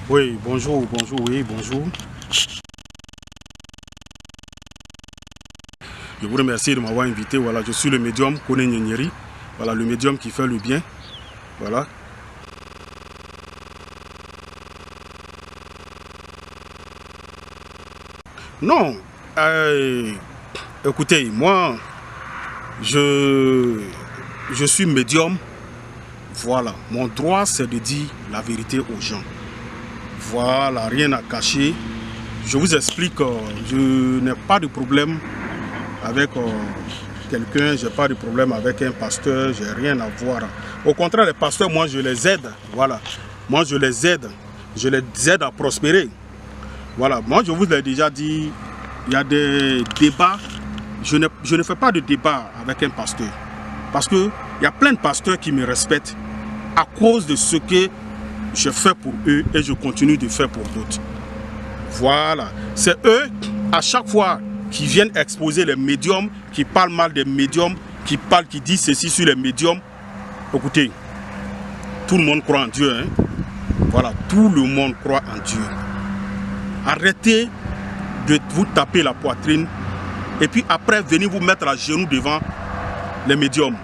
Oui, bonjour, bonjour, oui, bonjour. Je vous remercie de m'avoir invité. Voilà, je suis le médium Kone Nyenyeri. Voilà, le médium qui fait le bien. Voilà. Non, écoutez, moi, je suis médium. Voilà, mon droit, c'est de dire la vérité aux gens. Voilà, rien à cacher. Je vous explique, je n'ai pas de problème avec quelqu'un, je n'ai pas de problème avec un pasteur, je n'ai rien à voir. Au contraire, les pasteurs, moi, je les aide. Voilà, moi, je les aide à prospérer. Voilà, moi, je vous l'ai déjà dit, il y a des débats. Je ne fais pas de débat avec un pasteur. Parce qu'il y a plein de pasteurs qui me respectent à cause de ce que je fais pour eux et je continue de faire pour d'autres. Voilà. C'est eux, à chaque fois, qui viennent exposer les médiums, qui parlent mal des médiums, qui disent ceci sur les médiums. Écoutez, tout le monde croit en Dieu. Hein? Voilà, tout le monde croit en Dieu. Arrêtez de vous taper la poitrine et puis après, venez vous mettre à genoux devant les médiums.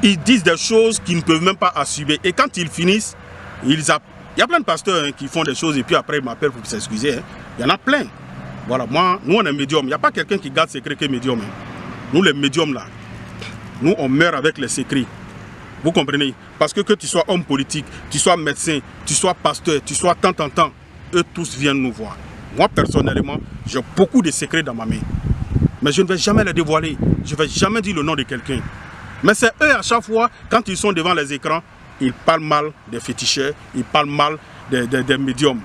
Ils disent des choses qu'ils ne peuvent même pas assumer. Et quand ils finissent, il y a plein de pasteurs qui font des choses et puis après ils m'appellent pour s'excuser. Hein. Il y en a plein. Voilà, moi, nous on est médium. Il n'y a pas quelqu'un qui garde secret que médium. Hein. Nous les médiums là, nous on meurt avec les secrets. Vous comprenez? Parce que tu sois homme politique, tu sois médecin, tu sois pasteur, tu sois tant, eux tous viennent nous voir. Moi personnellement, j'ai beaucoup de secrets dans ma main. Mais je ne vais jamais les dévoiler. Je ne vais jamais dire le nom de quelqu'un. Mais c'est eux à chaque fois, quand ils sont devant les écrans, ils parlent mal des féticheurs, ils parlent mal des médiums.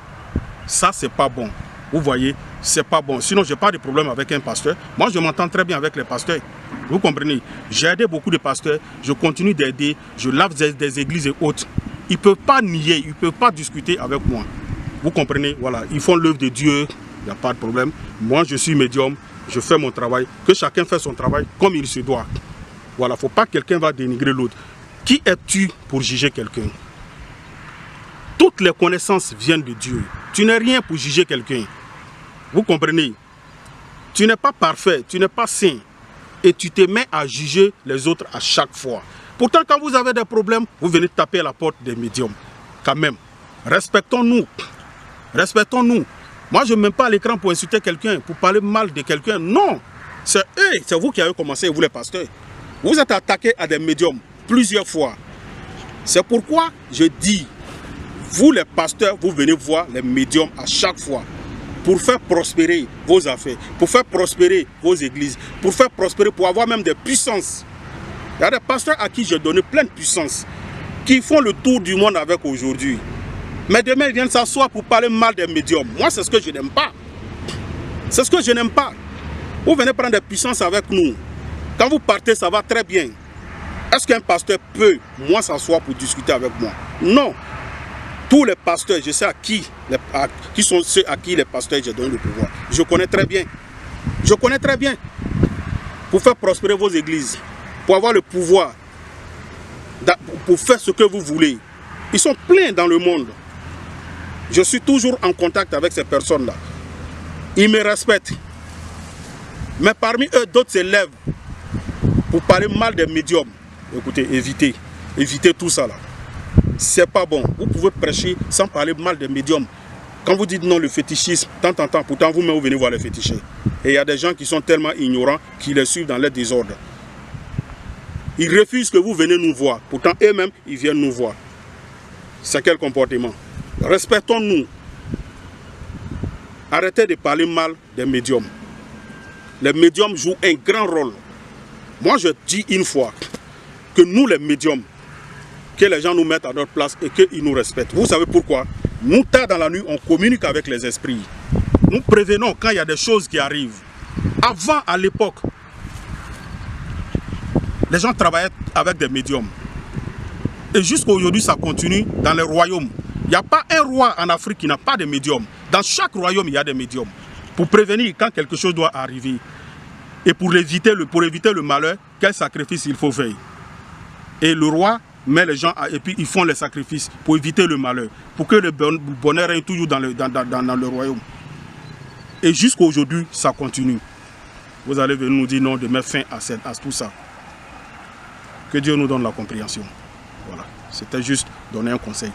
Ça, c'est pas bon. Vous voyez, c'est pas bon. Sinon, je n'ai pas de problème avec un pasteur. Moi, je m'entends très bien avec les pasteurs. Vous comprenez? J'ai aidé beaucoup de pasteurs. Je continue d'aider. Je lave des églises et autres. Ils ne peuvent pas nier, ils ne peuvent pas discuter avec moi. Vous comprenez? Voilà, ils font l'œuvre de Dieu. Il n'y a pas de problème. Moi, je suis médium. Je fais mon travail. Que chacun fait son travail comme il se doit. Voilà, il ne faut pas que quelqu'un va dénigrer l'autre. Qui es-tu pour juger quelqu'un? Toutes les connaissances viennent de Dieu. Tu n'es rien pour juger quelqu'un. Vous comprenez? Tu n'es pas parfait, tu n'es pas saint. Et tu te mets à juger les autres à chaque fois. Pourtant, quand vous avez des problèmes, vous venez taper à la porte des médiums. Quand même, respectons-nous. Respectons-nous. Moi, je ne me mets pas à l'écran pour insulter quelqu'un, pour parler mal de quelqu'un. Non. C'est eux, c'est vous qui avez commencé, vous les pasteurs. Vous êtes attaqué à des médiums plusieurs fois. C'est pourquoi je dis, vous les pasteurs, vous venez voir les médiums à chaque fois pour faire prospérer vos affaires, pour faire prospérer vos églises, pour faire prospérer, pour avoir même des puissances. Il y a des pasteurs à qui j'ai donné plein de puissances, qui font le tour du monde avec aujourd'hui. Mais demain, ils viennent s'asseoir pour parler mal des médiums. Moi, c'est ce que je n'aime pas. C'est ce que je n'aime pas. Vous venez prendre des puissances avec nous. Quand vous partez, ça va très bien. Est-ce qu'un pasteur peut, moi, s'asseoir pour discuter avec moi? Non. Tous les pasteurs, je sais qui sont ceux à qui les pasteurs j'ai donné le pouvoir. Je connais très bien. Je connais très bien. Pour faire prospérer vos églises, pour avoir le pouvoir, pour faire ce que vous voulez. Ils sont pleins dans le monde. Je suis toujours en contact avec ces personnes-là. Ils me respectent. Mais parmi eux, d'autres se lèvent pour parler mal des médiums. Écoutez, évitez tout ça là. C'est pas bon. Vous pouvez prêcher sans parler mal des médiums. Quand vous dites non, le fétichisme, pourtant vous-même vous venez voir les féticheurs. Et il y a des gens qui sont tellement ignorants qui les suivent dans les désordres. Ils refusent que vous venez nous voir. Pourtant eux-mêmes, ils viennent nous voir. C'est quel comportement? Respectons-nous. Arrêtez de parler mal des médiums. Les médiums jouent un grand rôle. Moi, je dis une fois que nous, les médiums, que les gens nous mettent à notre place et qu'ils nous respectent. Vous savez pourquoi? Nous, tard dans la nuit, on communique avec les esprits. Nous prévenons quand il y a des choses qui arrivent. Avant, à l'époque, les gens travaillaient avec des médiums. Et jusqu'à aujourd'hui, ça continue dans les royaumes. Il n'y a pas un roi en Afrique qui n'a pas de médium. Dans chaque royaume, il y a des médiums. Pour prévenir quand quelque chose doit arriver. Et pour éviter le malheur, quel sacrifice il faut faire. Et le roi mais les gens, et puis ils font les sacrifices pour éviter le malheur, pour que le bonheur règne toujours dans le royaume. Et jusqu'à aujourd'hui, ça continue. Vous allez venir nous dire non, de mettre fin à tout ça. Que Dieu nous donne la compréhension. Voilà, c'était juste donner un conseil.